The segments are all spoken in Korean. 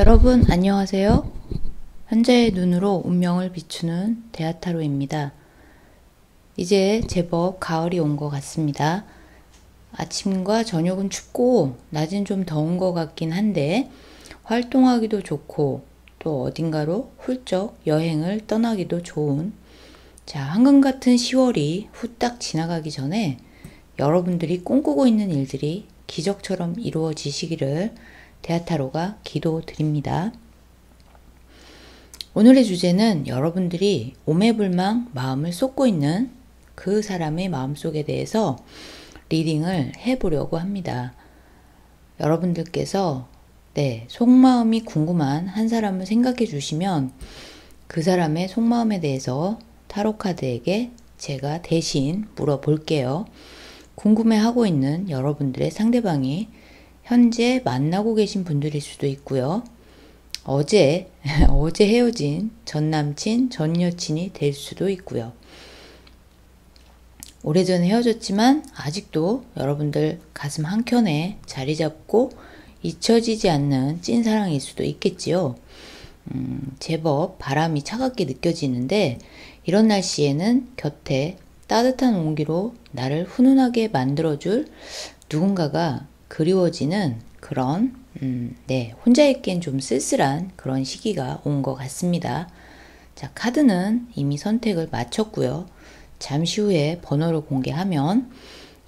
여러분 안녕하세요. 현재의 눈으로 운명을 비추는 대하타로입니다. 이제 제법 가을이 온 것 같습니다. 아침과 저녁은 춥고 낮은 좀 더운 것 같긴 한데 활동하기도 좋고 또 어딘가로 훌쩍 여행을 떠나기도 좋은 황금 같은 10월이 후딱 지나가기 전에 여러분들이 꿈꾸고 있는 일들이 기적처럼 이루어지시기를 대하타로가 기도드립니다. 오늘의 주제는 여러분들이 오매불망 마음을 쏟고 있는 그 사람의 마음속에 대해서 리딩을 해보려고 합니다. 여러분들께서 속마음이 궁금한 한 사람을 생각해 주시면 그 사람의 속마음에 대해서 타로카드에게 제가 대신 물어볼게요. 궁금해하고 있는 여러분들의 상대방이 현재 만나고 계신 분들일 수도 있고요. 어제 헤어진 전남친, 전여친이 될 수도 있고요. 오래전에 헤어졌지만 아직도 여러분들 가슴 한켠에 자리 잡고 잊혀지지 않는 찐사랑일 수도 있겠지요. 제법 바람이 차갑게 느껴지는데 이런 날씨에는 곁에 따뜻한 온기로 나를 훈훈하게 만들어줄 누군가가 그리워지는 그런 혼자 있기엔 좀 쓸쓸한 그런 시기가 온 것 같습니다. 자, 카드는 이미 선택을 마쳤고요. 잠시 후에 번호를 공개하면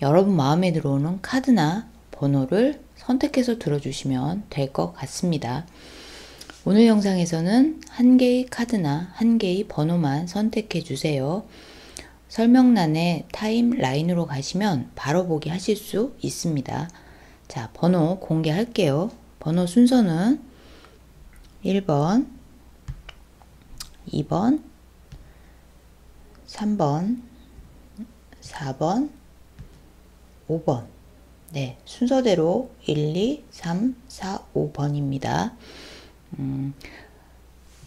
여러분 마음에 들어오는 카드나 번호를 선택해서 들어주시면 될 것 같습니다. 오늘 영상에서는 한 개의 카드나 한 개의 번호만 선택해 주세요. 설명란에 타임라인으로 가시면 바로 보기 하실 수 있습니다. 자, 번호 공개할게요. 번호 순서는 1번, 2번, 3번, 4번, 5번. 순서대로 1, 2, 3, 4, 5번입니다.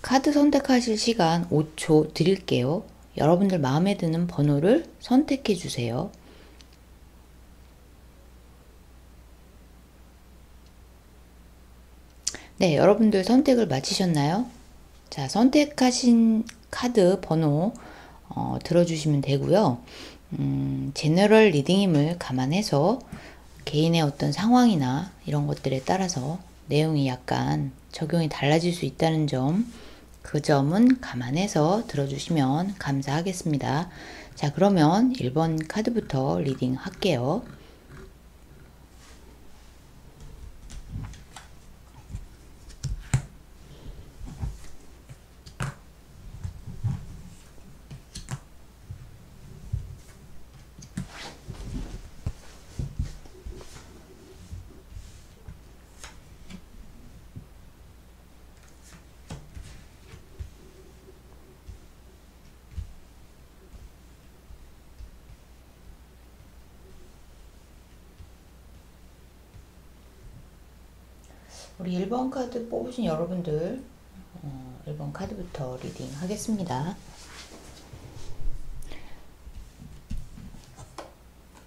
카드 선택하실 시간 5초 드릴게요. 여러분들 마음에 드는 번호를 선택해 주세요. 여러분들 선택을 마치셨나요? 자, 선택하신 카드 번호 들어주시면 되고요. 제너럴 리딩임을 감안해서 개인의 어떤 상황이나 이런 것들에 따라서 내용이 약간 적용이 달라질 수 있다는 점, 그 점은 감안해서 들어주시면 감사하겠습니다. 자, 그러면 1번 카드부터 리딩 할게요. 우리 1번 카드 뽑으신 여러분들 1번 카드부터 리딩 하겠습니다.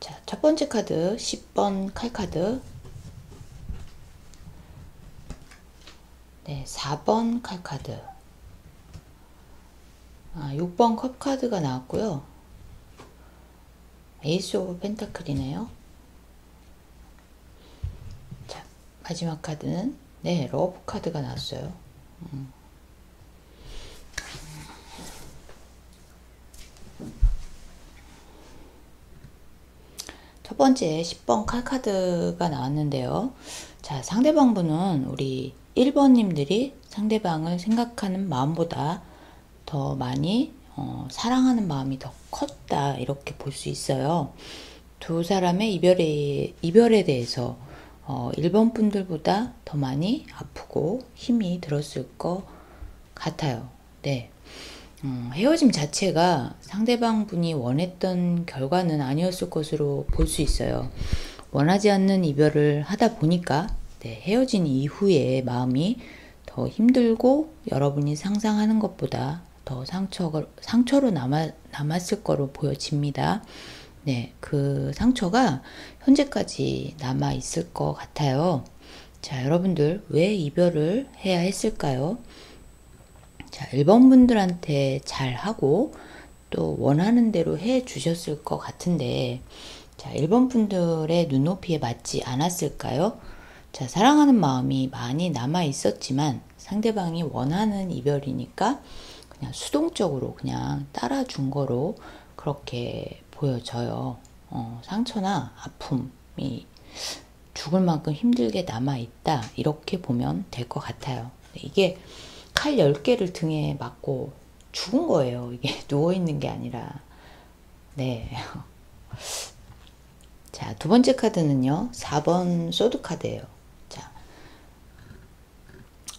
자, 첫 번째 카드 10번 칼카드, 4번 칼카드, 6번 컵카드가 나왔고요. 에이스 오브 펜타클이네요. 자, 마지막 카드는 러브 카드가 나왔어요. 첫 번째 10번 칼카드가 나왔는데요. 자, 상대방 분은 우리 1번님들이 상대방을 생각하는 마음보다 더 많이 사랑하는 마음이 더 컸다, 이렇게 볼 수 있어요. 두 사람의 이별에 대해서 1번 분들보다 더 많이 아프고 힘이 들었을 것 같아요. 헤어짐 자체가 상대방 분이 원했던 결과는 아니었을 것으로 볼 수 있어요. 원하지 않는 이별을 하다 보니까 헤어진 이후에 마음이 더 힘들고 여러분이 상상하는 것보다 더 상처로 남았을 거로 보여집니다. 그 상처가 현재까지 남아 있을 것 같아요. 자, 여러분들 왜 이별을 해야 했을까요? 자, 1번 분들한테 잘하고 또 원하는 대로 해 주셨을 것 같은데, 자, 1번 분들의 눈높이에 맞지 않았을까요? 자, 사랑하는 마음이 많이 남아 있었지만 상대방이 원하는 이별이니까 그냥 수동적으로 그냥 따라준 거로 그렇게 보여져요. 상처나 아픔이 죽을 만큼 힘들게 남아있다. 이렇게 보면 될 것 같아요. 이게 칼 10개를 등에 맞고 죽은 거예요. 이게 누워있는 게 아니라. 네. 자, 두 번째 카드는요. 4번 소드 카드예요.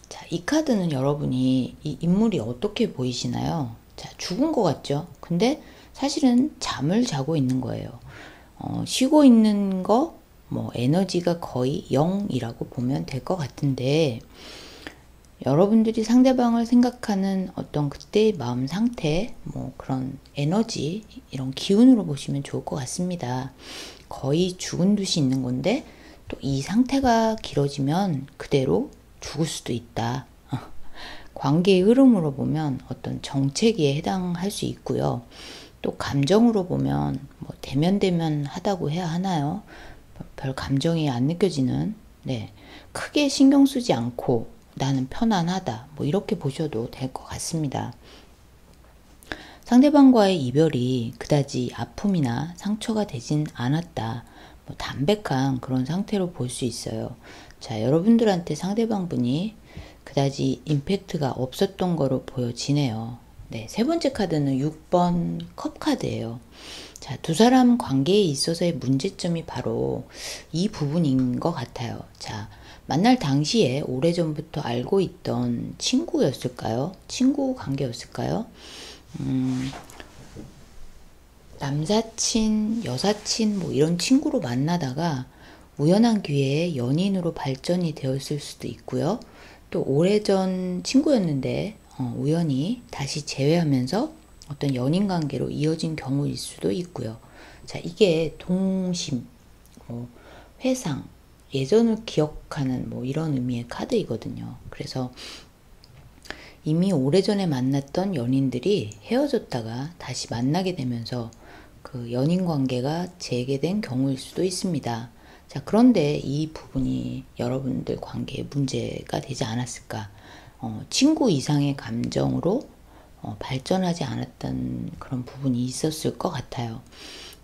자, 이 카드는 여러분이 이 인물이 어떻게 보이시나요? 자, 죽은 것 같죠? 근데 사실은 잠을 자고 있는 거예요. 쉬고 있는 거, 뭐 에너지가 거의 0이라고 보면 될 것 같은데, 여러분들이 상대방을 생각하는 어떤 그때의 마음 상태, 뭐 그런 에너지, 이런 기운으로 보시면 좋을 것 같습니다. 거의 죽은 듯이 있는 건데, 또 이 상태가 길어지면 그대로 죽을 수도 있다. 관계의 흐름으로 보면 어떤 정체기에 해당할 수 있고요. 또 감정으로 보면 뭐 대면대면하다고 해야 하나요? 별 감정이 안 느껴지는, 네, 크게 신경 쓰지 않고 나는 편안하다, 뭐 이렇게 보셔도 될 것 같습니다. 상대방과의 이별이 그다지 아픔이나 상처가 되진 않았다. 뭐 담백한 그런 상태로 볼 수 있어요. 자, 여러분들한테 상대방 분이 그다지 임팩트가 없었던 거로 보여지네요. 네, 세 번째 카드는 6번 컵 카드예요. 자, 두 사람 관계에 있어서의 문제점이 바로 이 부분인 것 같아요. 자, 만날 당시에 오래전부터 알고 있던 친구였을까요? 친구 관계였을까요? 남사친, 여사친 뭐 이런 친구로 만나다가 우연한 기회에 연인으로 발전이 되었을 수도 있고요. 또 오래전 친구였는데 우연히 다시 재회하면서 어떤 연인 관계로 이어진 경우일 수도 있고요. 자, 이게 동심, 뭐 회상, 예전을 기억하는 뭐 이런 의미의 카드이거든요. 그래서 이미 오래전에 만났던 연인들이 헤어졌다가 다시 만나게 되면서 그 연인 관계가 재개된 경우일 수도 있습니다. 자, 그런데 이 부분이 여러분들 관계에 문제가 되지 않았을까? 친구 이상의 감정으로 발전하지 않았던 그런 부분이 있었을 것 같아요.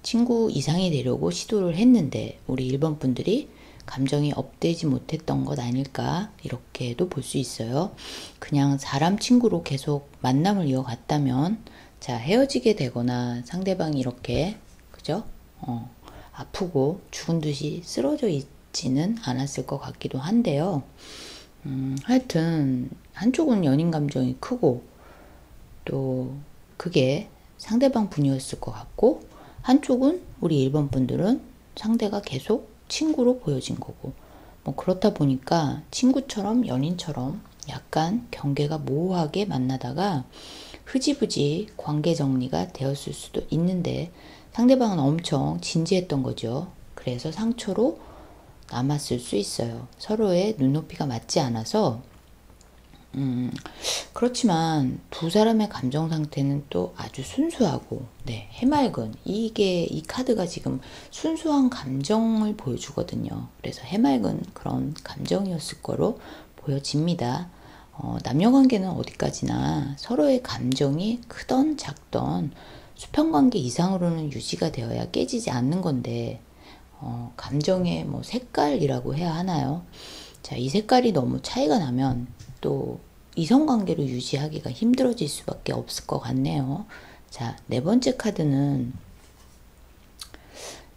친구 이상이 되려고 시도를 했는데 우리 1번 분들이 감정이 업되지 못했던 것 아닐까 이렇게도 볼 수 있어요. 그냥 사람 친구로 계속 만남을 이어갔다면 자, 헤어지게 되거나 상대방이 이렇게 그죠? 아프고 죽은 듯이 쓰러져 있지는 않았을 것 같기도 한데요. 하여튼 한쪽은 연인 감정이 크고 또 그게 상대방 분이었을 것 같고 한쪽은 우리 1번 분들은 상대가 계속 친구로 보여진 거고 뭐 그렇다 보니까 친구처럼 연인처럼 약간 경계가 모호하게 만나다가 흐지부지 관계 정리가 되었을 수도 있는데 상대방은 엄청 진지했던 거죠. 그래서 상처로 남았을 수 있어요. 서로의 눈높이가 맞지 않아서 그렇지만 두 사람의 감정 상태는 또 아주 순수하고 네, 해맑은 이게 이 카드가 지금 순수한 감정을 보여주거든요. 그래서 해맑은 그런 감정이었을 거로 보여집니다. 남녀 관계는 어디까지나 서로의 감정이 크던 작던 수평 관계 이상으로는 유지가 되어야 깨지지 않는 건데 감정의 뭐 색깔이라고 해야 하나요? 자, 이 색깔이 너무 차이가 나면 또 이성관계로 유지하기가 힘들어질 수밖에 없을 것 같네요. 자, 네 번째 카드는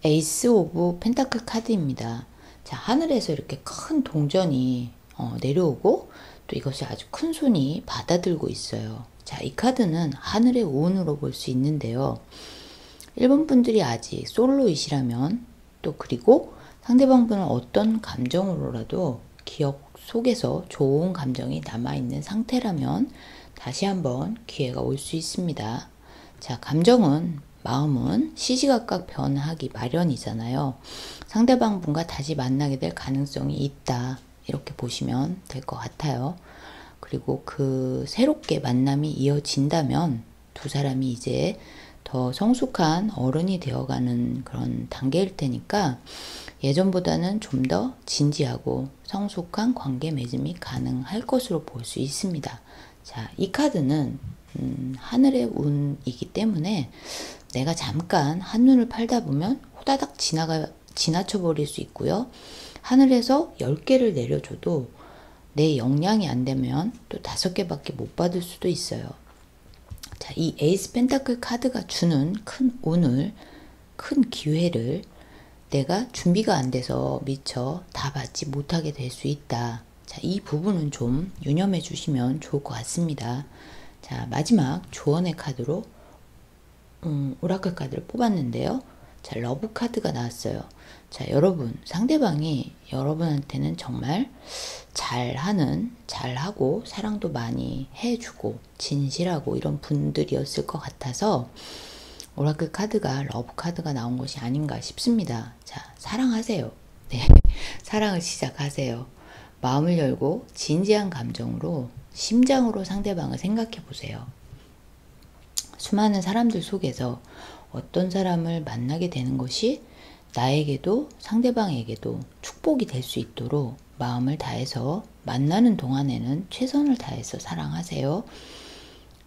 에이스 오브 펜타클 카드입니다. 자, 하늘에서 이렇게 큰 동전이 내려오고 또 이것이 아주 큰 손이 받아들고 있어요. 자, 이 카드는 하늘의 운으로 볼 수 있는데요. 1번 분들이 아직 솔로이시라면 또 그리고 상대방 분은 어떤 감정으로라도 기억 속에서 좋은 감정이 남아있는 상태라면 다시 한번 기회가 올 수 있습니다. 자, 감정은 마음은 시시각각 변하기 마련이잖아요. 상대방 분과 다시 만나게 될 가능성이 있다. 이렇게 보시면 될 것 같아요. 그리고 그 새롭게 만남이 이어진다면 두 사람이 이제 더 성숙한 어른이 되어가는 그런 단계일 테니까 예전보다는 좀 더 진지하고 성숙한 관계 맺음이 가능할 것으로 볼 수 있습니다. 자, 이 카드는 하늘의 운이기 때문에 내가 잠깐 한눈을 팔다 보면 호다닥 지나쳐 버릴 수 있고요. 하늘에서 10개를 내려줘도 내 역량이 안 되면 또 5개밖에 못 받을 수도 있어요. 자, 이 에이스 펜타클 카드가 주는 큰 운을, 큰 기회를 내가 준비가 안 돼서 미처 다 받지 못하게 될 수 있다. 자, 이 부분은 좀 유념해 주시면 좋을 것 같습니다. 자, 마지막 조언의 카드로 오라클 카드를 뽑았는데요. 자, 러브 카드가 나왔어요. 자, 여러분, 상대방이 여러분한테는 정말 잘하고 사랑도 많이 해주고 진실하고 이런 분들이었을 것 같아서 오라클 카드가 러브 카드가 나온 것이 아닌가 싶습니다. 자, 사랑하세요. 네, 사랑을 시작하세요. 마음을 열고 진지한 감정으로 심장으로 상대방을 생각해 보세요. 수많은 사람들 속에서 어떤 사람을 만나게 되는 것이 나에게도 상대방에게도 축복이 될 수 있도록 마음을 다해서 만나는 동안에는 최선을 다해서 사랑하세요.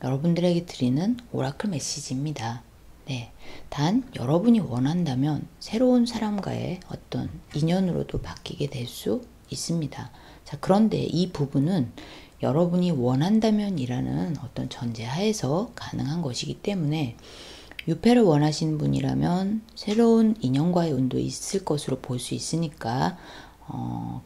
여러분들에게 드리는 오라클 메시지입니다. 네, 단 여러분이 원한다면 새로운 사람과의 어떤 인연으로도 바뀌게 될 수 있습니다. 자, 그런데 이 부분은 여러분이 원한다면이라는 어떤 전제하에서 가능한 것이기 때문에 유패를 원하시는 분이라면 새로운 인연과의 운도 있을 것으로 볼 수 있으니까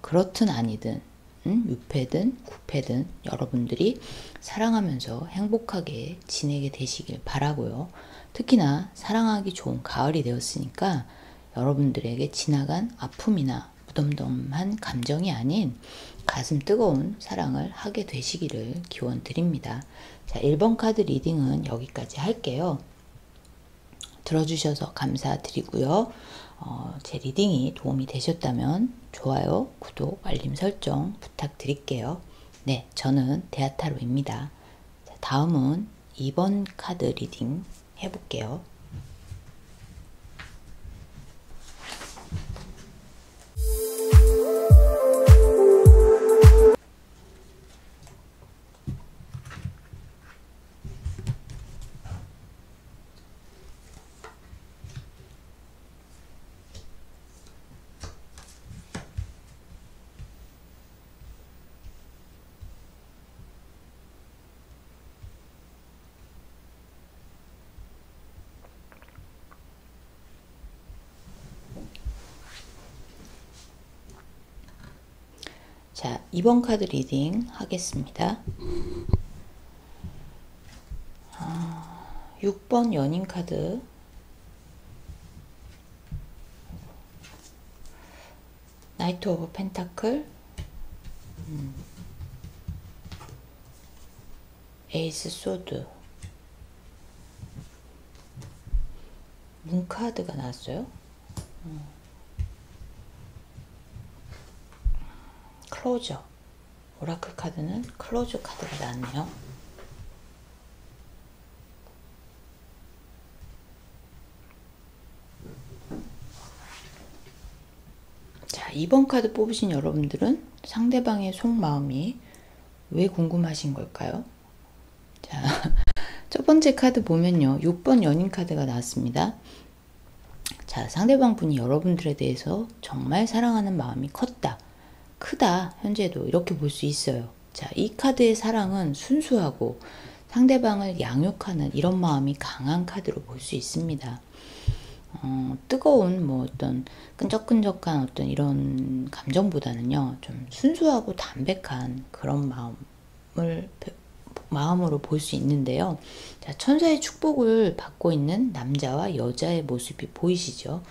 그렇든 아니든 유패든 구패든 여러분들이 사랑하면서 행복하게 지내게 되시길 바라고요. 특히나 사랑하기 좋은 가을이 되었으니까 여러분들에게 지나간 아픔이나 무덤덤한 감정이 아닌 가슴 뜨거운 사랑을 하게 되시기를 기원 드립니다. 자, 1번 카드 리딩은 여기까지 할게요. 들어주셔서 감사드리고요. 제 리딩이 도움이 되셨다면 좋아요, 구독, 알림 설정 부탁드릴게요. 네, 저는 데아타로입니다. 자, 다음은 2번 카드 리딩 해볼게요. 자, 2번 카드 리딩 하겠습니다. 6번 연인 카드, 나이트 오브 펜타클, 에이스 소드, 문 카드가 나왔어요. 클로저, 오라클 카드는 클로저 카드가 나왔네요. 자, 2번 카드 뽑으신 여러분들은 상대방의 속마음이 왜 궁금하신 걸까요? 자, 첫 번째 카드 보면요, 6번 연인 카드가 나왔습니다. 자, 상대방 분이 여러분들에 대해서 정말 사랑하는 마음이 컸다, 크다, 현재도 이렇게 볼 수 있어요. 자, 이 카드의 사랑은 순수하고 상대방을 양육하는 이런 마음이 강한 카드로 볼 수 있습니다. 뜨거운 어떤 끈적끈적한 어떤 이런 감정보다는요, 좀 순수하고 담백한 그런 마음으로 볼 수 있는데요. 자, 천사의 축복을 받고 있는 남자와 여자의 모습이 보이시죠?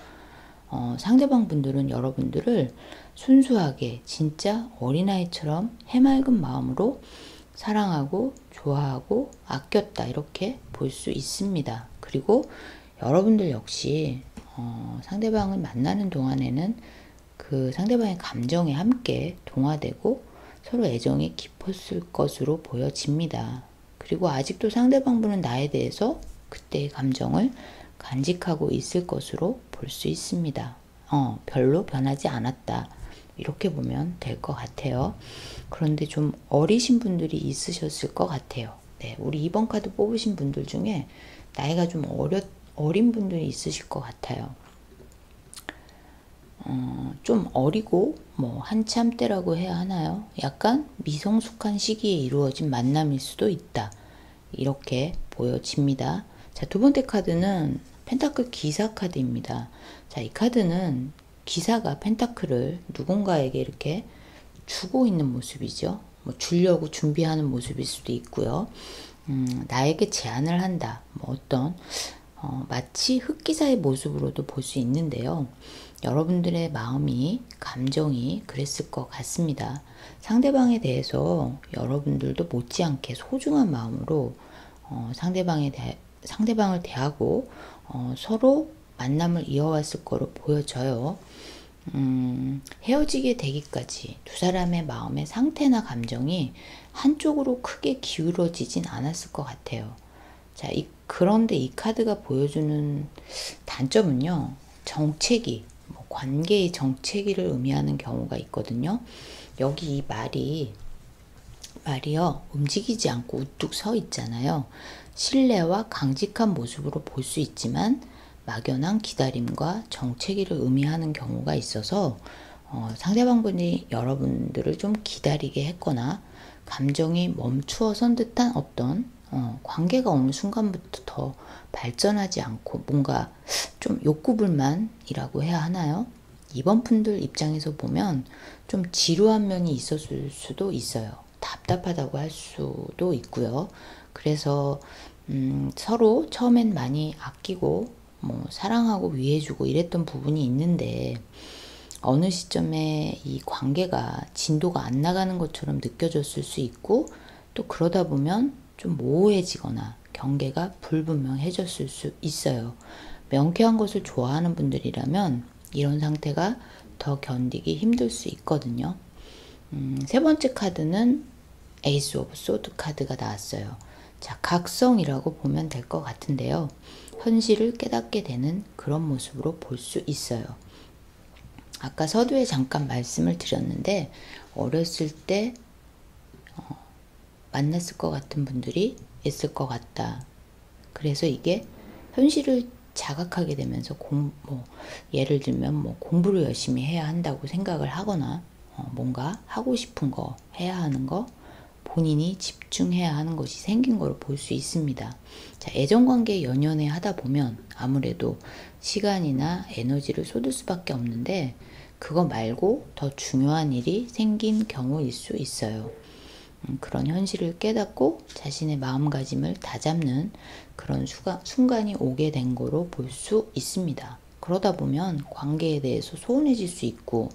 상대방 분들은 여러분들을 순수하게 진짜 어린아이처럼 해맑은 마음으로 사랑하고 좋아하고 아꼈다, 이렇게 볼 수 있습니다. 그리고 여러분들 역시 상대방을 만나는 동안에는 그 상대방의 감정에 함께 동화되고 서로 애정이 깊었을 것으로 보여집니다. 그리고 아직도 상대방분은 나에 대해서 그때의 감정을 간직하고 있을 것으로 볼 수 있습니다. 별로 변하지 않았다. 이렇게 보면 될 것 같아요. 그런데 좀 어리신 분들이 있으셨을 것 같아요. 네, 우리 2번 카드 뽑으신 분들 중에 나이가 좀 어린 분들이 있으실 것 같아요. 좀 어리고 뭐 한참 때라고 해야 하나요? 약간 미성숙한 시기에 이루어진 만남일 수도 있다. 이렇게 보여집니다. 자, 두 번째 카드는 펜타클 기사 카드입니다. 자, 이 카드는 기사가 펜타클을 누군가에게 이렇게 주고 있는 모습이죠. 뭐 주려고 준비하는 모습일 수도 있고요. 나에게 제안을 한다. 뭐 어떤 마치 흑기사의 모습으로도 볼 수 있는데요. 여러분들의 마음이, 감정이 그랬을 것 같습니다. 상대방에 대해서 여러분들도 못지않게 소중한 마음으로 상대방을 대하고 서로 만남을 이어왔을 거로 보여져요. 헤어지게 되기까지 두 사람의 마음의 상태나 감정이 한쪽으로 크게 기울어지진 않았을 것 같아요. 자, 그런데 이 카드가 보여주는 단점은요, 정체기, 뭐 관계의 정체기를 의미하는 경우가 있거든요. 여기 이 말이요, 움직이지 않고 우뚝 서 있잖아요. 신뢰와 강직한 모습으로 볼 수 있지만 막연한 기다림과 정체기를 의미하는 경우가 있어서 상대방분이 여러분들을 좀 기다리게 했거나 감정이 멈추어 선 듯한 어떤 관계가 어느 순간부터 더 발전하지 않고 뭔가 좀 욕구불만이라고 해야 하나요? 이번 분들 입장에서 보면 좀 지루한 면이 있었을 수도 있어요. 답답하다고 할 수도 있고요. 그래서 서로 처음엔 많이 아끼고 뭐 사랑하고 위해주고 이랬던 부분이 있는데 어느 시점에 이 관계가 진도가 안 나가는 것처럼 느껴졌을 수 있고 또 그러다 보면 좀 모호해지거나 경계가 불분명해졌을 수 있어요. 명쾌한 것을 좋아하는 분들이라면 이런 상태가 더 견디기 힘들 수 있거든요. 세 번째 카드는 에이스 오브 소드 카드가 나왔어요. 자, 각성이라고 보면 될 것 같은데요. 현실을 깨닫게 되는 그런 모습으로 볼 수 있어요. 아까 서두에 잠깐 말씀을 드렸는데 어렸을 때 만났을 것 같은 분들이 있을 것 같다. 그래서 이게 현실을 자각하게 되면서 예를 들면 뭐 공부를 열심히 해야 한다고 생각을 하거나 뭔가 하고 싶은 거 해야 하는 거 본인이 집중해야 하는 것이 생긴 거로 볼 수 있습니다. 자, 애정관계 연연해 하다 보면 아무래도 시간이나 에너지를 쏟을 수밖에 없는데 그거 말고 더 중요한 일이 생긴 경우일 수 있어요. 그런 현실을 깨닫고 자신의 마음가짐을 다잡는 그런 순간이 오게 된 거로 볼 수 있습니다. 그러다 보면 관계에 대해서 소원해질 수 있고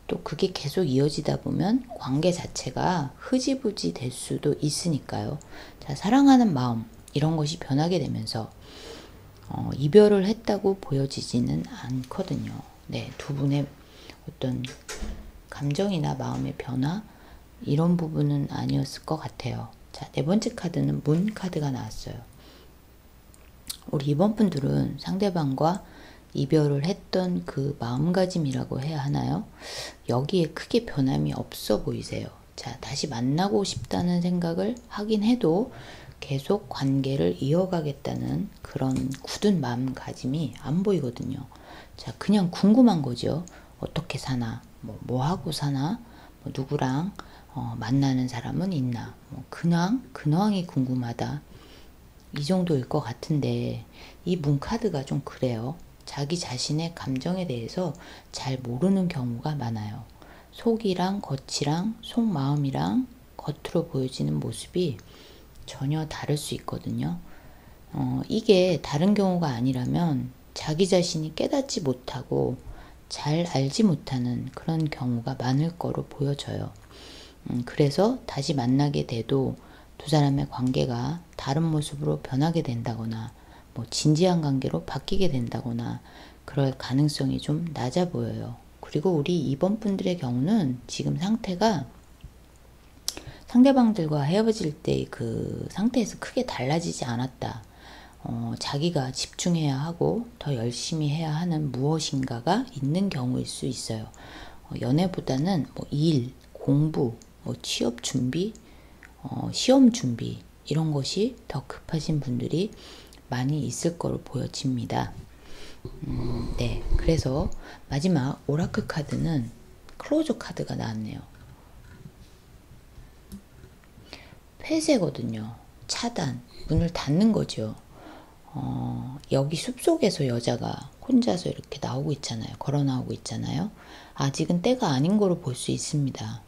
또 그게 계속 이어지다 보면 관계 자체가 흐지부지 될 수도 있으니까요. 자, 사랑하는 마음 이런 것이 변하게 되면서 이별을 했다고 보여지지는 않거든요. 네, 두 분의 어떤 감정이나 마음의 변화 이런 부분은 아니었을 것 같아요. 자, 네 번째 카드는 문 카드가 나왔어요. 우리 이번 분들은 상대방과 이별을 했던 그 마음가짐이라고 해야 하나요? 여기에 크게 변함이 없어 보이세요. 자, 다시 만나고 싶다는 생각을 하긴 해도 계속 관계를 이어가겠다는 그런 굳은 마음가짐이 안 보이거든요. 자, 그냥 궁금한 거죠. 어떻게 사나? 뭐 하고 사나? 뭐 누구랑 만나는 사람은 있나? 뭐 근황이 궁금하다. 이 정도일 것 같은데 이 문 카드가 좀 그래요. 자기 자신의 감정에 대해서 잘 모르는 경우가 많아요. 속이랑 겉이랑 속마음이랑 겉으로 보여지는 모습이 전혀 다를 수 있거든요. 이게 다른 경우가 아니라면 자기 자신이 깨닫지 못하고 잘 알지 못하는 그런 경우가 많을 거로 보여져요. 그래서 다시 만나게 돼도 두 사람의 관계가 다른 모습으로 변하게 된다거나 뭐 진지한 관계로 바뀌게 된다거나 그럴 가능성이 좀 낮아 보여요. 그리고 우리 2번 분들의 경우는 지금 상태가 상대방들과 헤어질 때 그 상태에서 크게 달라지지 않았다. 자기가 집중해야 하고 더 열심히 해야 하는 무엇인가가 있는 경우일 수 있어요. 연애보다는 뭐 일, 공부, 뭐 취업 준비, 시험 준비 이런 것이 더 급하신 분들이 많이 있을 거로 보여집니다. 네, 그래서 마지막 오라클 카드는 클로저 카드가 나왔네요. 폐쇄거든요. 차단, 문을 닫는 거죠. 여기 숲속에서 여자가 혼자서 이렇게 나오고 있잖아요. 걸어 나오고 있잖아요. 아직은 때가 아닌 거로 볼 수 있습니다.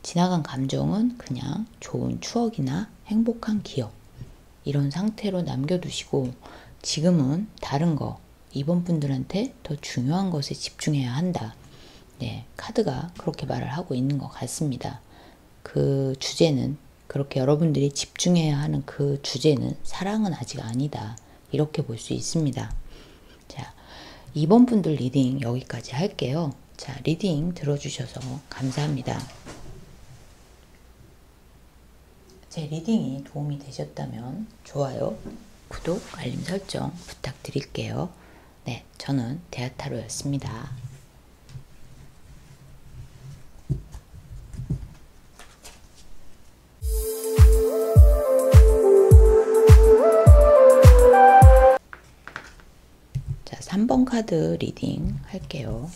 지나간 감정은 그냥 좋은 추억이나 행복한 기억 이런 상태로 남겨두시고 지금은 다른 거, 이번 분들한테 더 중요한 것에 집중해야 한다. 네, 카드가 그렇게 말을 하고 있는 것 같습니다. 그 주제는 그렇게 여러분들이 집중해야 하는 그 주제는 사랑은 아직 아니다. 이렇게 볼 수 있습니다. 자, 2번 분들 리딩 여기까지 할게요. 자, 리딩 들어주셔서 감사합니다. 제 리딩이 도움이 되셨다면 좋아요, 구독, 알림 설정 부탁드릴게요. 네, 저는 대하타로였습니다. 자, 3번 카드 리딩 할게요.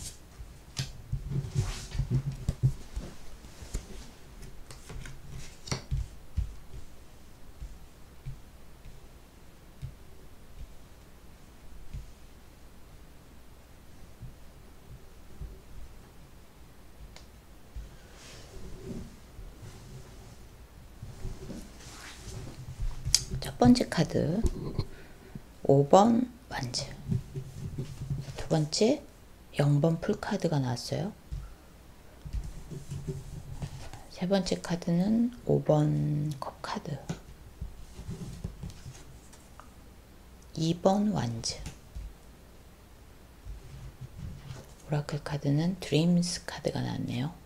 첫 번째 카드 5번 완즈, 두 번째 0번 풀카드가 나왔어요. 세 번째 카드는 5번 컵카드, 2번 완즈, 오라클 카드는 드림스 카드가 나왔네요.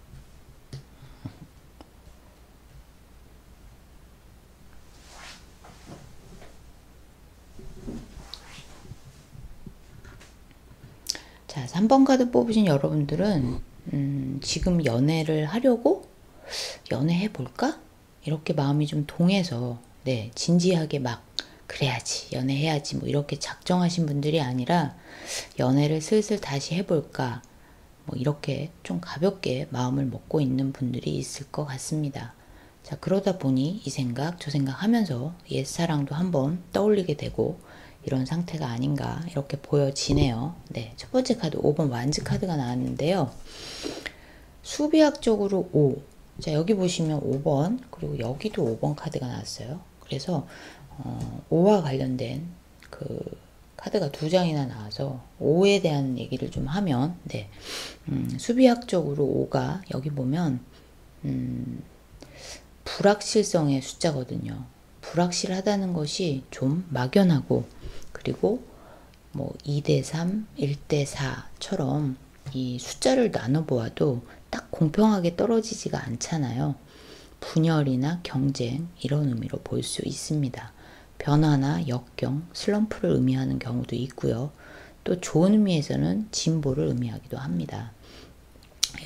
자, 3번 카드 뽑으신 여러분들은 지금 연애를 하려고 연애해 볼까? 이렇게 마음이 좀 동해서 네, 진지하게 막 그래야지 연애해야지 뭐 이렇게 작정하신 분들이 아니라 연애를 슬슬 다시 해볼까 뭐 이렇게 좀 가볍게 마음을 먹고 있는 분들이 있을 것 같습니다. 자, 그러다 보니 이 생각 저 생각 하면서 옛사랑도 한번 떠올리게 되고 이런 상태가 아닌가 이렇게 보여지네요. 네, 첫 번째 카드 5번 완즈 카드가 나왔는데요. 수비학적으로 5. 자, 여기 보시면 5번 그리고 여기도 5번 카드가 나왔어요. 그래서 5와 관련된 그 카드가 두 장이나 나와서 5에 대한 얘기를 좀 하면 네, 수비학적으로 5가 여기 보면 불확실성의 숫자거든요. 불확실하다는 것이 좀 막연하고 그리고 뭐 2대3, 1대4처럼 이 숫자를 나눠 보아도 딱 공평하게 떨어지지가 않잖아요. 분열이나 경쟁 이런 의미로 볼 수 있습니다. 변화나 역경, 슬럼프를 의미하는 경우도 있고요. 또 좋은 의미에서는 진보를 의미하기도 합니다.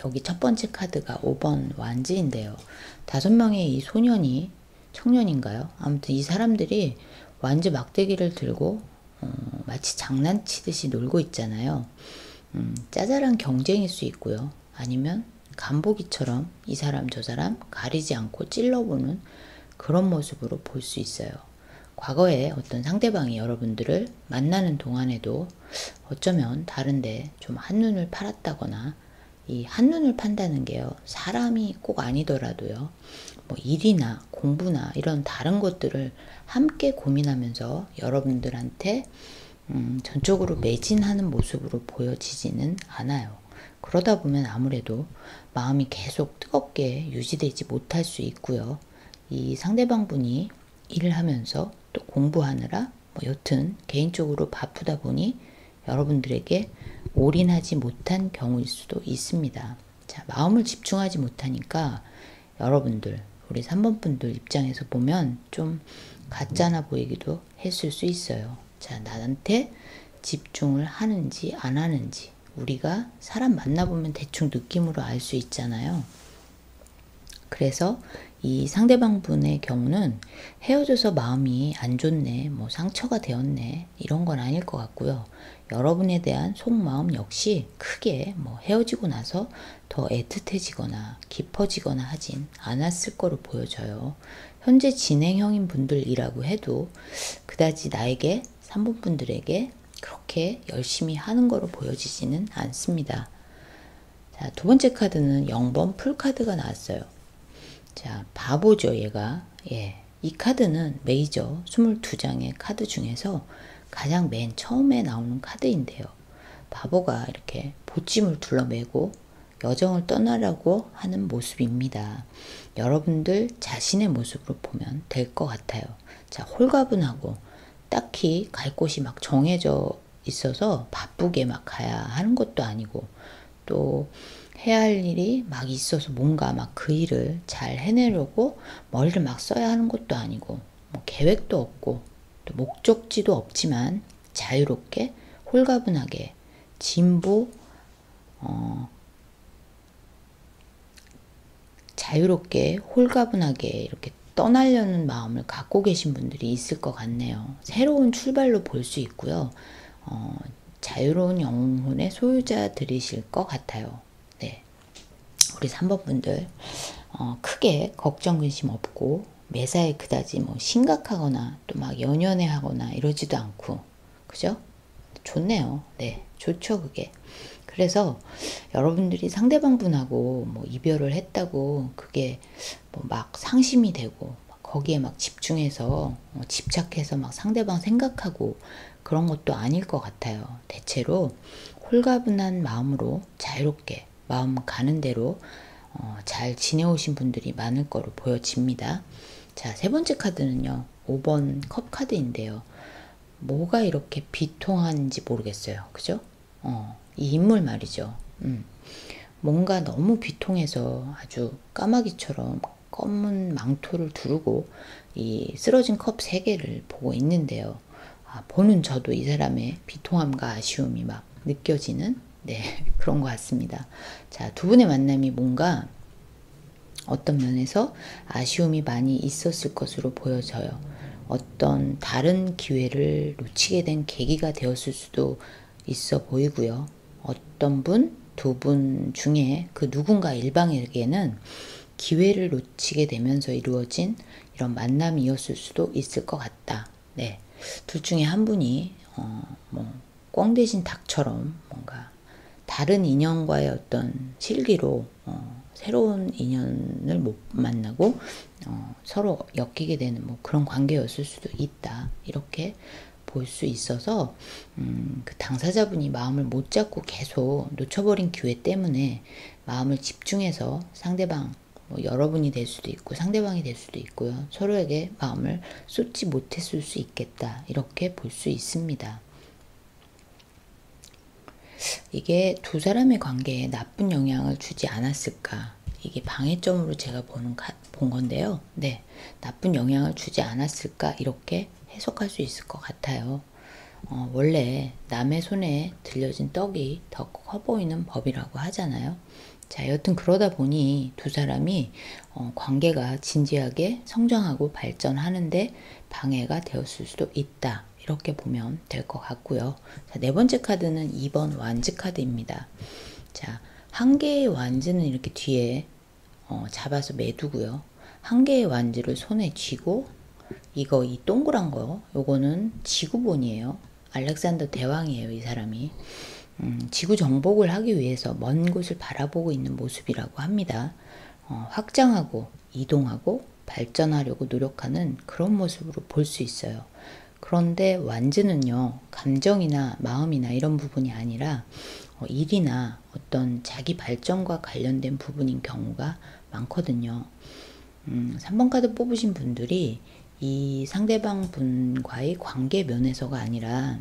여기 첫 번째 카드가 5번 완즈인데요. 5명의 이 소년이 청년인가요? 아무튼 이 사람들이 완즈 막대기를 들고 마치 장난치듯이 놀고 있잖아요. 짜잘한 경쟁일 수 있고요. 아니면 간보기처럼 이 사람 저 사람 가리지 않고 찔러보는 그런 모습으로 볼 수 있어요. 과거에 어떤 상대방이 여러분들을 만나는 동안에도 어쩌면 다른데 좀 한눈을 팔았다거나 이 한눈을 판다는 게요. 사람이 꼭 아니더라도요. 뭐 일이나 공부나 이런 다른 것들을 함께 고민하면서 여러분들한테 전적으로 매진하는 모습으로 보여지지는 않아요. 그러다 보면 아무래도 마음이 계속 뜨겁게 유지되지 못할 수 있고요. 이 상대방 분이 일을 하면서 또 공부하느라 뭐 여튼 개인적으로 바쁘다 보니 여러분들에게 올인하지 못한 경우일 수도 있습니다. 자, 마음을 집중하지 못하니까 여러분들, 우리 3번 분들 입장에서 보면 좀 가짜나 보이기도 했을 수 있어요. 자, 나한테 집중을 하는지 안 하는지 우리가 사람 만나보면 대충 느낌으로 알 수 있잖아요. 그래서 이 상대방 분의 경우는 헤어져서 마음이 안 좋네, 뭐 상처가 되었네, 이런 건 아닐 것 같고요. 여러분에 대한 속마음 역시 크게 뭐 헤어지고 나서 더 애틋해지거나 깊어지거나 하진 않았을 거로 보여져요. 현재 진행형인 분들이라고 해도 그다지 나에게 3번 분들에게 그렇게 열심히 하는 거로 보여지지는 않습니다. 자, 두 번째 카드는 0번 풀카드가 나왔어요. 자, 바보죠, 얘가. 예. 이 카드는 메이저 22장의 카드 중에서 가장 맨 처음에 나오는 카드인데요. 바보가 이렇게 보찜을 둘러매고 여정을 떠나려고 하는 모습입니다. 여러분들 자신의 모습으로 보면 될 것 같아요. 자, 홀가분하고 딱히 갈 곳이 막 정해져 있어서 바쁘게 막 가야 하는 것도 아니고 또 해야 할 일이 막 있어서 뭔가 막 그 일을 잘 해내려고 머리를 막 써야 하는 것도 아니고 뭐 계획도 없고 또 목적지도 없지만 자유롭게 홀가분하게 진보 자유롭게 홀가분하게 이렇게 떠나려는 마음을 갖고 계신 분들이 있을 것 같네요. 새로운 출발로 볼 수 있고요. 자유로운 영혼의 소유자들이실 것 같아요. 네. 우리 3번 분들 크게 걱정 근심 없고 매사에 그다지 뭐 심각하거나 또 막 연연해 하거나 이러지도 않고 그죠? 좋네요. 네, 좋죠 그게. 그래서 여러분들이 상대방 분하고 뭐 이별을 했다고 그게 뭐 막 상심이 되고 거기에 막 집중해서 집착해서 막 상대방 생각하고 그런 것도 아닐 것 같아요. 대체로 홀가분한 마음으로 자유롭게 마음 가는 대로 잘 지내오신 분들이 많을 거로 보여집니다. 자, 세 번째 카드는요. 5번 컵 카드인데요. 뭐가 이렇게 비통한지 모르겠어요. 그죠? 이 인물 말이죠. 뭔가 너무 비통해서 아주 까마귀처럼 검은 망토를 두르고 이 쓰러진 컵 3개를 보고 있는데요. 보는 저도 이 사람의 비통함과 아쉬움이 막 느껴지는 네, 그런 것 같습니다. 자, 두 분의 만남이 뭔가 어떤 면에서 아쉬움이 많이 있었을 것으로 보여져요. 어떤 다른 기회를 놓치게 된 계기가 되었을 수도 있어 보이고요. 어떤 분, 두 분 중에 그 누군가 일방에게는 기회를 놓치게 되면서 이루어진 이런 만남이었을 수도 있을 것 같다. 네, 둘 중에 한 분이 꽝 대신 닭처럼 뭔가 다른 인연과의 어떤 실기로 새로운 인연을 못 만나고 서로 엮이게 되는 뭐 그런 관계였을 수도 있다. 이렇게 볼 수 있어서 그 당사자분이 마음을 못 잡고 계속 놓쳐버린 기회 때문에 마음을 집중해서 상대방 뭐 여러분이 될 수도 있고 상대방이 될 수도 있고요. 서로에게 마음을 쏟지 못했을 수 있겠다. 이렇게 볼 수 있습니다. 이게 두 사람의 관계에 나쁜 영향을 주지 않았을까? 이게 방해점으로 제가 본 건데요. 네, 나쁜 영향을 주지 않았을까? 이렇게 해석할 수 있을 것 같아요. 원래 남의 손에 들려진 떡이 더 커 보이는 법이라고 하잖아요. 자, 여튼 그러다 보니 두 사람이 관계가 진지하게 성장하고 발전하는데 방해가 되었을 수도 있다. 이렇게 보면 될 것 같고요. 자, 네 번째 카드는 2번 완즈 카드입니다. 자, 한 개의 완즈는 이렇게 뒤에 잡아서 매두고요. 한 개의 완즈를 손에 쥐고 이 동그란 거 요거는 지구본이에요. 알렉산더 대왕이에요. 이 사람이 지구 정복을 하기 위해서 먼 곳을 바라보고 있는 모습이라고 합니다. 확장하고 이동하고 발전하려고 노력하는 그런 모습으로 볼 수 있어요. 그런데 완즈는요, 감정이나 마음이나 이런 부분이 아니라 일이나 어떤 자기 발전과 관련된 부분인 경우가 많거든요. 3번 카드 뽑으신 분들이 이 상대방 분과의 관계 면에서가 아니라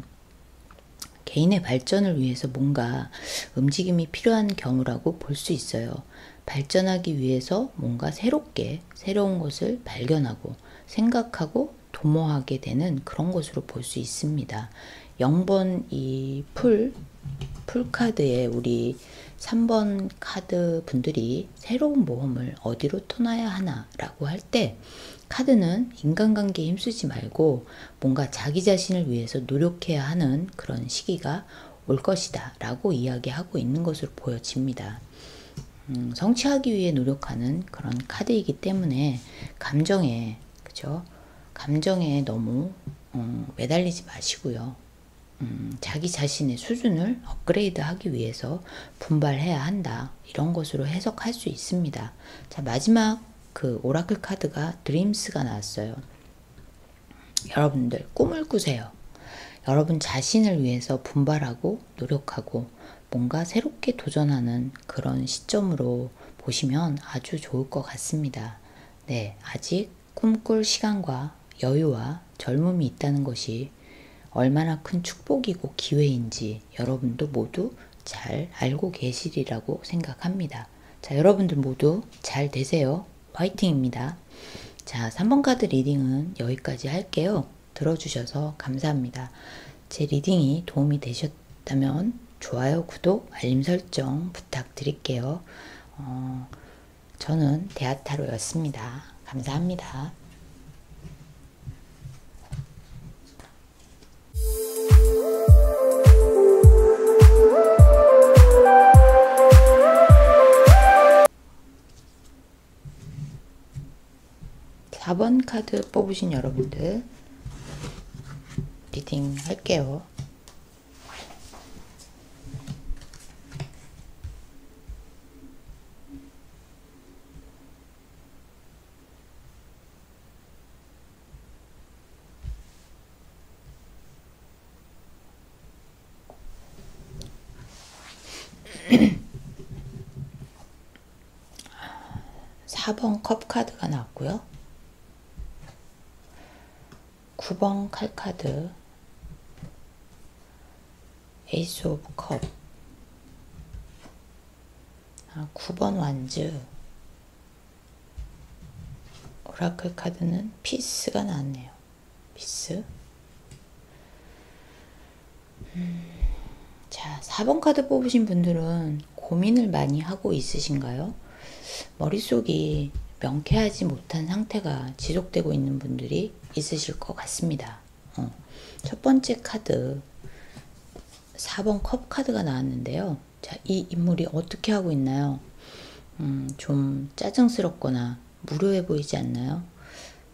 개인의 발전을 위해서 뭔가 움직임이 필요한 경우라고 볼 수 있어요. 발전하기 위해서 뭔가 새로운 것을 발견하고 생각하고 도모하게 되는 그런 것으로 볼 수 있습니다. 0번 이 풀카드에 우리 3번 카드 분들이 새로운 모험을 어디로 떠나야 하나 라고 할 때 카드는 인간관계에 힘쓰지 말고 뭔가 자기 자신을 위해서 노력해야 하는 그런 시기가 올 것이다 라고 이야기하고 있는 것으로 보여집니다. 성취하기 위해 노력하는 그런 카드이기 때문에 감정에 너무 매달리지 마시고요. 자기 자신의 수준을 업그레이드 하기 위해서 분발해야 한다. 이런 것으로 해석할 수 있습니다. 자, 마지막 그 오라클 카드가 드림스가 나왔어요. 여러분들 꿈을 꾸세요. 여러분 자신을 위해서 분발하고 노력하고 뭔가 새롭게 도전하는 그런 시점으로 보시면 아주 좋을 것 같습니다. 네, 아직 꿈꿀 시간과 여유와 젊음이 있다는 것이 얼마나 큰 축복이고 기회인지 여러분도 모두 잘 알고 계시리라고 생각합니다. 자, 여러분들 모두 잘 되세요. 화이팅입니다. 자, 3번 카드 리딩은 여기까지 할게요. 들어주셔서 감사합니다. 제 리딩이 도움이 되셨다면 좋아요, 구독, 알림 설정 부탁드릴게요. 저는 대아타로였습니다. 감사합니다. 사 번 카드 뽑으신 여러분들 리딩 할게요. 사 번 컵 카드가 나왔고요. 9번 칼 카드, 에이스 오브 컵, 9번 완즈, 오라클 카드는 피스가 나왔네요. 피스. 자, 4번 카드 뽑으신 분들은 고민을 많이 하고 있으신가요? 머릿속이 명쾌하지 못한 상태가 지속되고 있는 분들이 있으실 것 같습니다. 첫 번째 카드 4번 컵 카드가 나왔는데요. 자, 이 인물이 어떻게 하고 있나요? 좀 짜증스럽거나 무료해 보이지 않나요?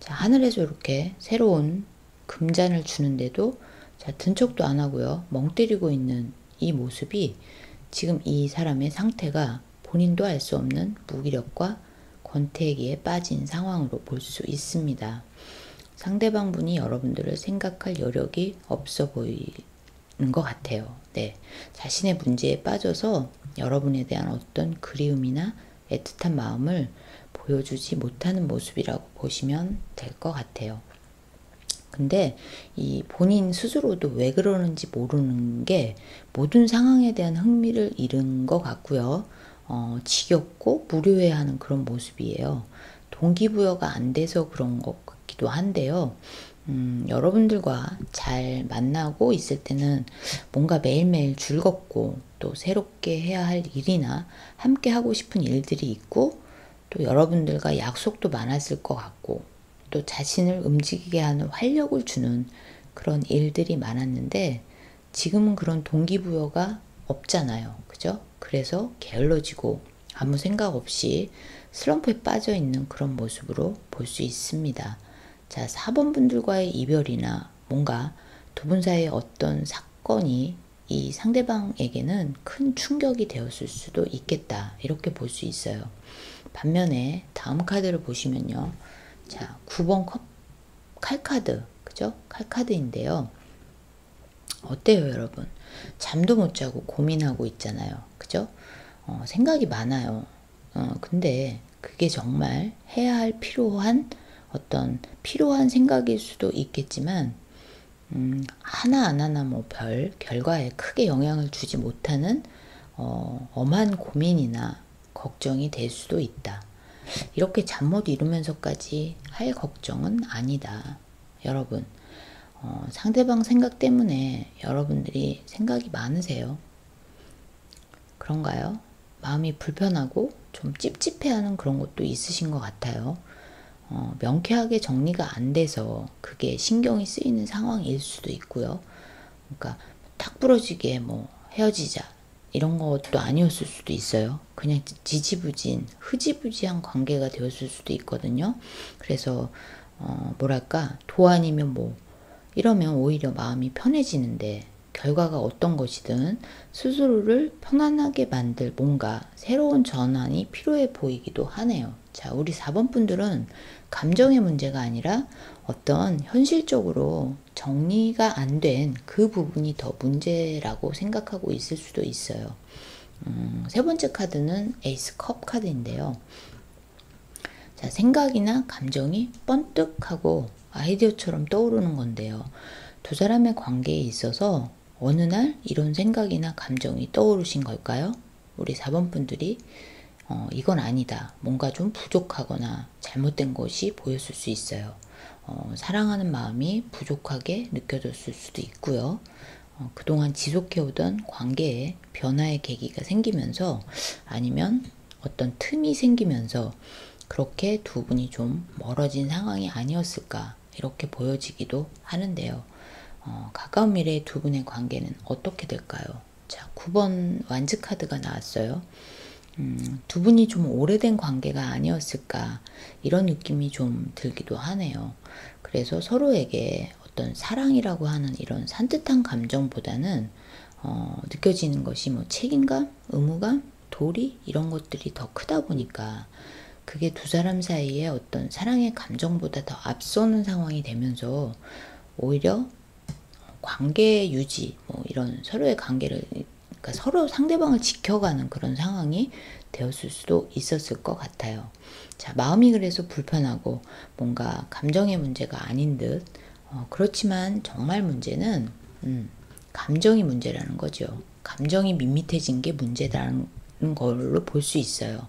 자, 하늘에서 이렇게 새로운 금잔을 주는데도 자, 든 척도 안 하고요. 멍 때리고 있는 이 모습이 지금 이 사람의 상태가 본인도 알 수 없는 무기력과 권태기에 빠진 상황으로 볼 수 있습니다. 상대방 분이 여러분들을 생각할 여력이 없어 보이는 것 같아요. 네, 자신의 문제에 빠져서 여러분에 대한 어떤 그리움이나 애틋한 마음을 보여주지 못하는 모습이라고 보시면 될 것 같아요. 근데 이 본인 스스로도 왜 그러는지 모르는 게 모든 상황에 대한 흥미를 잃은 것 같고요. 지겹고 무료해하는 그런 모습이에요. 동기부여가 안 돼서 그런 것 같기도 한데요. 여러분들과 잘 만나고 있을 때는 뭔가 매일매일 즐겁고 또 새롭게 해야 할 일이나 함께 하고 싶은 일들이 있고 또 여러분들과 약속도 많았을 것 같고 또 자신을 움직이게 하는 활력을 주는 그런 일들이 많았는데 지금은 그런 동기부여가 없잖아요. 그죠? 그래서 게을러지고 아무 생각 없이 슬럼프에 빠져 있는 그런 모습으로 볼 수 있습니다. 자, 4번 분들과의 이별이나 뭔가 두 분 사이의 어떤 사건이 이 상대방에게는 큰 충격이 되었을 수도 있겠다. 이렇게 볼 수 있어요. 반면에 다음 카드를 보시면요. 자, 9번 칼카드, 그죠? 칼카드인데요. 어때요, 여러분? 잠도 못 자고 고민하고 있잖아요. 그죠? 생각이 많아요. 근데 그게 정말 해야 할 필요한 생각일 수도 있겠지만 하나하나 뭐 별 결과에 크게 영향을 주지 못하는 엄한 고민이나 걱정이 될 수도 있다. 이렇게 잠 못 이루면서까지 할 걱정은 아니다. 여러분, 상대방 생각 때문에 여러분들이 생각이 많으세요. 그런가요? 마음이 불편하고 좀 찝찝해하는 그런 것도 있으신 것 같아요. 명쾌하게 정리가 안 돼서 그게 신경이 쓰이는 상황일 수도 있고요. 그러니까 탁 부러지게 뭐 헤어지자 이런 것도 아니었을 수도 있어요. 그냥 지지부진, 흐지부지한 관계가 되었을 수도 있거든요. 그래서 뭐랄까 도 아니면 뭐 이러면 오히려 마음이 편해지는데 결과가 어떤 것이든 스스로를 편안하게 만들 뭔가 새로운 전환이 필요해 보이기도 하네요. 자, 우리 4번 분들은 감정의 문제가 아니라 어떤 현실적으로 정리가 안 된 그 부분이 더 문제라고 생각하고 있을 수도 있어요. 세 번째 카드는 에이스 컵 카드인데요. 자, 생각이나 감정이 번뜩하고 아이디어처럼 떠오르는 건데요. 두 사람의 관계에 있어서 어느 날 이런 생각이나 감정이 떠오르신 걸까요? 우리 4번 분들이 이건 아니다. 뭔가 좀 부족하거나 잘못된 것이 보였을 수 있어요. 사랑하는 마음이 부족하게 느껴졌을 수도 있고요. 그동안 지속해오던 관계에 변화의 계기가 생기면서 아니면 어떤 틈이 생기면서 그렇게 두 분이 좀 멀어진 상황이 아니었을까 이렇게 보여지기도 하는데요. 가까운 미래의 두 분의 관계는 어떻게 될까요? 자, 9번 완즈 카드가 나왔어요. 두 분이 좀 오래된 관계가 아니었을까 이런 느낌이 좀 들기도 하네요. 그래서 서로에게 어떤 사랑이라고 하는 이런 산뜻한 감정보다는 느껴지는 것이 뭐 책임감, 의무감, 도리 이런 것들이 더 크다 보니까 그게 두 사람 사이에 어떤 사랑의 감정보다 더 앞서는 상황이 되면서 오히려 관계 유지, 뭐 이런 서로의 관계를, 그러니까 서로 상대방을 지켜가는 그런 상황이 되었을 수도 있었을 것 같아요. 자, 마음이 그래서 불편하고 뭔가 감정의 문제가 아닌 듯, 그렇지만 정말 문제는, 감정이 문제라는 거죠. 감정이 밋밋해진 게 문제라는 걸로 볼 수 있어요.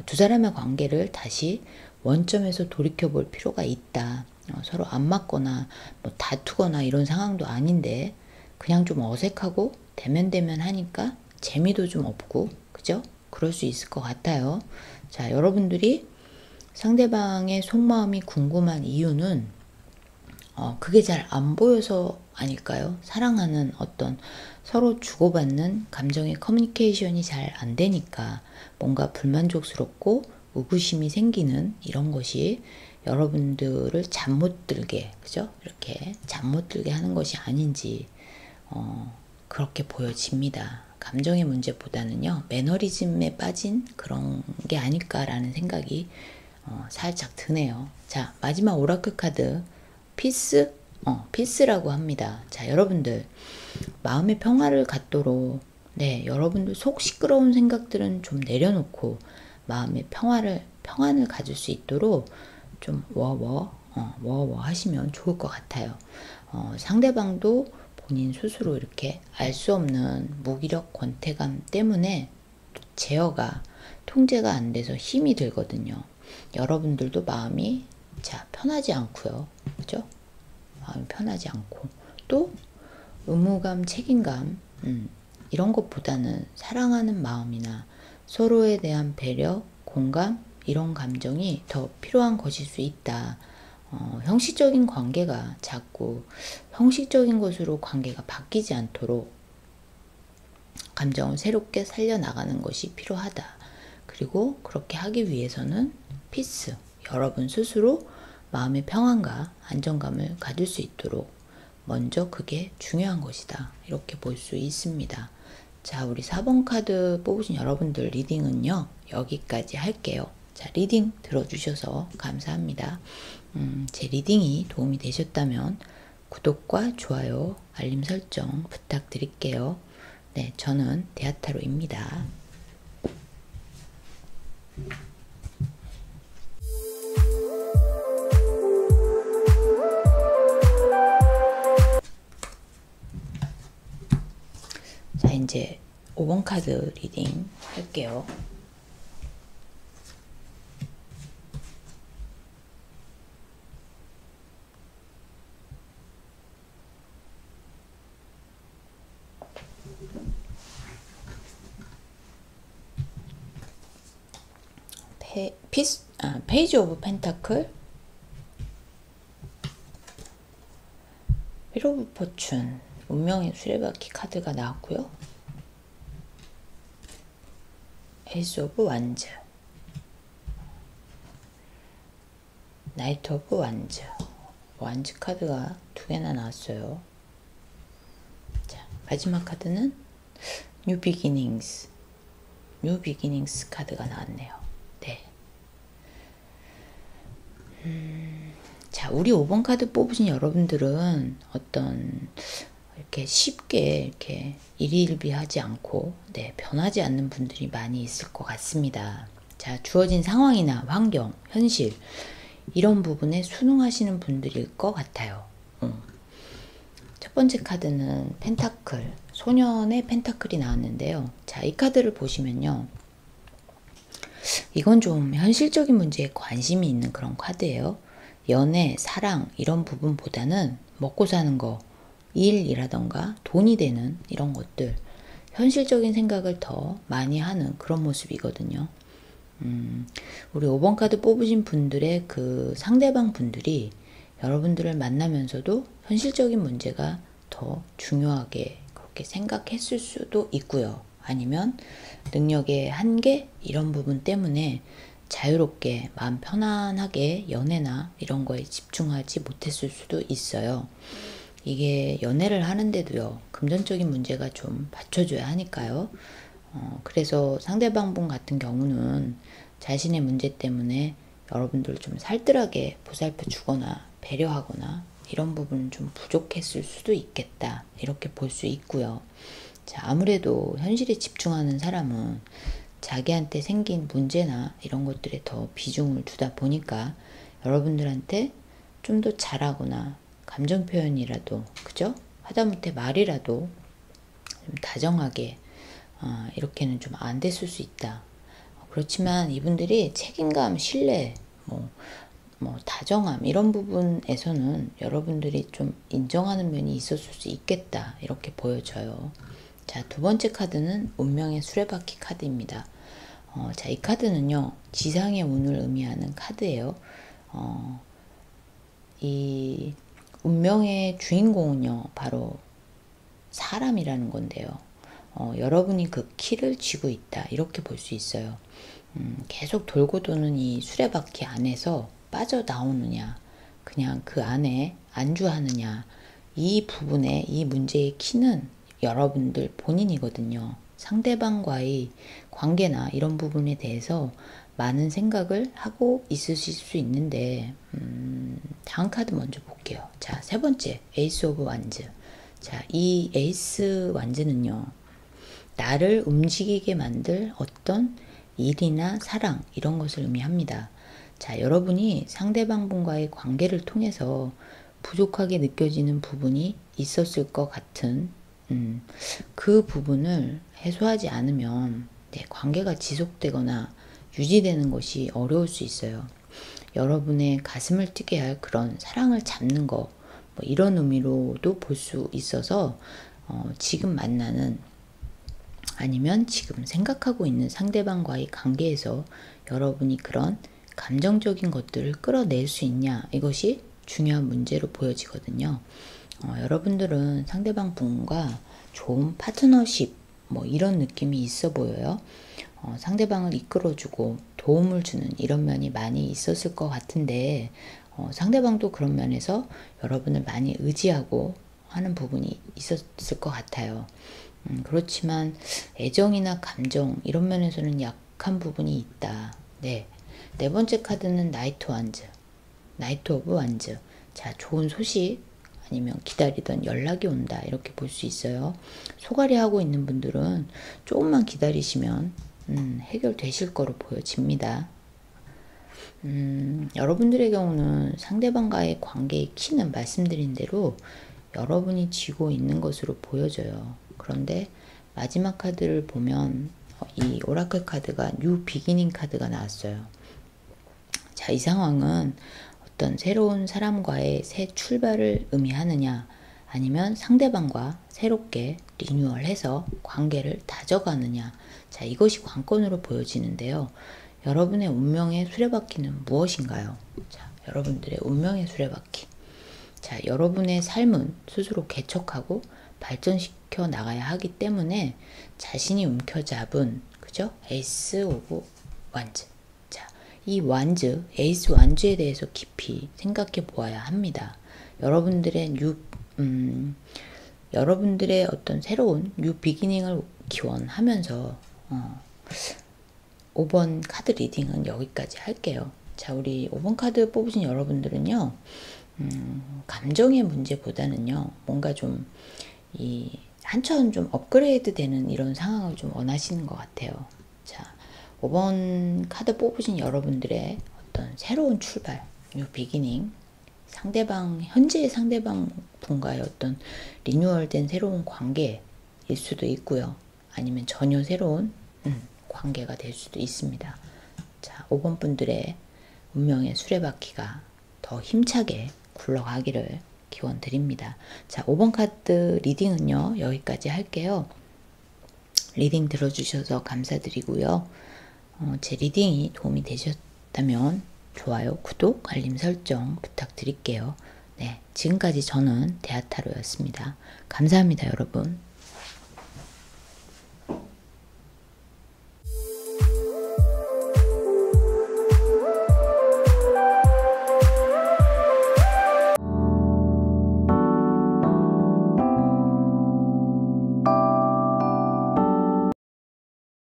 두 사람의 관계를 다시 원점에서 돌이켜볼 필요가 있다. 서로 안 맞거나 뭐 다투거나 이런 상황도 아닌데 그냥 좀 어색하고 대면대면 하니까 재미도 좀 없고 그죠? 그럴 수 있을 것 같아요. 자, 여러분들이 상대방의 속마음이 궁금한 이유는 그게 잘 안 보여서 아닐까요? 사랑하는 어떤 서로 주고받는 감정의 커뮤니케이션이 잘 안 되니까 뭔가 불만족스럽고 의구심이 생기는 이런 것이 여러분들을 잠 못 들게, 그죠? 이렇게 잠 못 들게 하는 것이 아닌지, 그렇게 보여집니다. 감정의 문제보다는요, 매너리즘에 빠진 그런 게 아닐까라는 생각이 살짝 드네요. 자, 마지막 오라클 카드, 피스? 피스라고 합니다. 자, 여러분들, 마음의 평화를 갖도록, 네, 여러분들 속 시끄러운 생각들은 좀 내려놓고, 마음의 평안을 가질 수 있도록 좀 워워 하시면 좋을 것 같아요. 상대방도 본인 스스로 이렇게 알 수 없는 무기력 권태감 때문에 제어가 통제가 안 돼서 힘이 들거든요. 여러분들도 마음이 편하지 않고요. 그죠? 마음이 편하지 않고 또 의무감, 책임감 이런 것보다는 사랑하는 마음이나 서로에 대한 배려, 공감 이런 감정이 더 필요한 것일 수 있다. 형식적인 관계가 자꾸 형식적인 것으로 관계가 바뀌지 않도록 감정을 새롭게 살려나가는 것이 필요하다. 그리고 그렇게 하기 위해서는 피스, 여러분 스스로 마음의 평안과 안정감을 가질 수 있도록 먼저 그게 중요한 것이다. 이렇게 볼 수 있습니다. 자, 우리 4번 카드 뽑으신 여러분들 리딩은요, 여기까지 할게요. 자, 리딩 들어주셔서 감사합니다. 제 리딩이 도움이 되셨다면 구독과 좋아요, 알림 설정 부탁드릴게요. 네, 저는 데아타로입니다. 이제 5번 카드 리딩 할게요. 페이지 오브 펜타클, 휠 오브 포춘, 운명의 수레바퀴 카드가 나왔고요. 에이스 오브 완즈, 나이트 오브 완즈. 완즈 카드가 2개나 나왔어요. 자, 마지막 카드는 뉴 비기닝스, 뉴 비기닝스 카드가 나왔네요. 네. 자, 우리 5번 카드 뽑으신 여러분들은 어떤 이렇게 쉽게 이렇게 일희일비하지 않고 변하지 않는 분들이 많이 있을 것 같습니다. 자, 주어진 상황이나 환경, 현실 이런 부분에 순응하시는 분들일 것 같아요. 첫 번째 카드는 펜타클, 소년의 펜타클이 나왔는데요. 자, 이 카드를 보시면요. 이건 좀 현실적인 문제에 관심이 있는 그런 카드예요. 연애, 사랑 이런 부분보다는 먹고 사는 거, 일이라던가 돈이 되는 이런 것들, 현실적인 생각을 더 많이 하는 그런 모습이거든요. 우리 5번 카드 뽑으신 분들의 그 상대방 분들이 여러분들을 만나면서도 현실적인 문제가 더 중요하게 그렇게 생각했을 수도 있고요. 아니면 능력의 한계 이런 부분 때문에 자유롭게 마음 편안하게 연애나 이런 거에 집중하지 못했을 수도 있어요. 이게 연애를 하는데도요, 금전적인 문제가 좀 받쳐줘야 하니까요. 그래서 상대방 분 같은 경우는 자신의 문제 때문에 여러분들 좀 살뜰하게 보살펴 주거나 배려하거나 이런 부분은 좀 부족했을 수도 있겠다, 이렇게 볼 수 있고요. 자, 아무래도 현실에 집중하는 사람은 자기한테 생긴 문제나 이런 것들에 더 비중을 두다 보니까 여러분들한테 좀 더 잘하거나 감정 표현이라도, 그죠? 하다못해 말이라도 좀 다정하게 이렇게는 좀 안 됐을 수 있다. 그렇지만 이분들이 책임감, 신뢰, 다정함 이런 부분에서는 여러분들이 좀 인정하는 면이 있었을 수 있겠다, 이렇게 보여져요. 자, 두 번째 카드는 운명의 수레바퀴 카드입니다. 자, 이 카드는요, 지상의 운을 의미하는 카드예요. 이 운명의 주인공은요, 바로 사람이라는 건데요. 여러분이 그 키를 쥐고 있다, 이렇게 볼 수 있어요. 계속 돌고 도는 이 수레바퀴 안에서 빠져나오느냐, 그냥 그 안에 안주하느냐, 이 부분에 이 문제의 키는 여러분들 본인이거든요. 상대방과의 관계나 이런 부분에 대해서 많은 생각을 하고 있으실 수 있는데, 다음 카드 먼저 볼게요. 자, 세 번째 에이스 오브 완즈. 자, 이 에이스 완즈는요, 나를 움직이게 만들 어떤 일이나 사랑 이런 것을 의미합니다. 자, 여러분이 상대방 분과의 관계를 통해서 부족하게 느껴지는 부분이 있었을 것 같은 그 부분을 해소하지 않으면 관계가 지속되거나 유지되는 것이 어려울 수 있어요. 여러분의 가슴을 뛰게 할 그런 사랑을 잡는 거, 이런 의미로도 볼 수 있어서 지금 만나는, 아니면 지금 생각하고 있는 상대방과의 관계에서 여러분이 그런 감정적인 것들을 끌어낼 수 있냐, 이것이 중요한 문제로 보여지거든요. 여러분들은 상대방 분과 좋은 파트너십 이런 느낌이 있어 보여요. 상대방을 이끌어주고 도움을 주는 이런 면이 많이 있었을 것 같은데, 상대방도 그런 면에서 여러분을 많이 의지하고 하는 부분이 있었을 것 같아요. 그렇지만 애정이나 감정 이런 면에서는 약한 부분이 있다. 네 번째 카드는 나이트 완즈, 나이트 오브 완즈. 자, 좋은 소식 아니면 기다리던 연락이 온다, 이렇게 볼 수 있어요. 소갈이 하고 있는 분들은 조금만 기다리시면 해결되실 거로 보여집니다. 여러분들의 경우는 상대방과의 관계의 키는 말씀드린 대로 여러분이 쥐고 있는 것으로 보여져요. 그런데 마지막 카드를 보면 이 오라클 카드가 뉴 비기닝 카드가 나왔어요. 자, 이 상황은 어떤 새로운 사람과의 새 출발을 의미하느냐, 아니면 상대방과 새롭게 리뉴얼해서 관계를 다져가느냐. 자, 이것이 관건으로 보여지는데요. 여러분의 운명의 수레바퀴는 무엇인가요? 자, 여러분들의 운명의 수레바퀴. 자, 여러분의 삶은 스스로 개척하고 발전시켜 나가야 하기 때문에 자신이 움켜잡은, 그죠? 에이스 오브 완즈. 자, 이 완즈, 에이스 완즈에 대해서 깊이 생각해 보아야 합니다. 여러분들의 어떤 새로운 뉴 비기닝을 기원하면서 5번 카드 리딩은 여기까지 할게요. 자, 우리 5번 카드 뽑으신 여러분들은요, 감정의 문제보다는요, 뭔가 좀 한천 좀 업그레이드 되는 이런 상황을 좀 원하시는 것 같아요. 자, 5번 카드 뽑으신 여러분들의 어떤 새로운 출발, 뉴 비기닝, 현재의 상대방 분과의 어떤 리뉴얼된 새로운 관계일 수도 있고요. 아니면 전혀 새로운 관계가 될 수도 있습니다. 자, 5번 분들의 운명의 수레바퀴가 더 힘차게 굴러가기를 기원 드립니다. 자, 5번 카드 리딩은요, 여기까지 할게요. 리딩 들어주셔서 감사드리고요. 제 리딩이 도움이 되셨다면 좋아요, 구독, 알림 설정 부탁드릴게요. 네, 지금까지 저는 대하타로였습니다. 감사합니다, 여러분.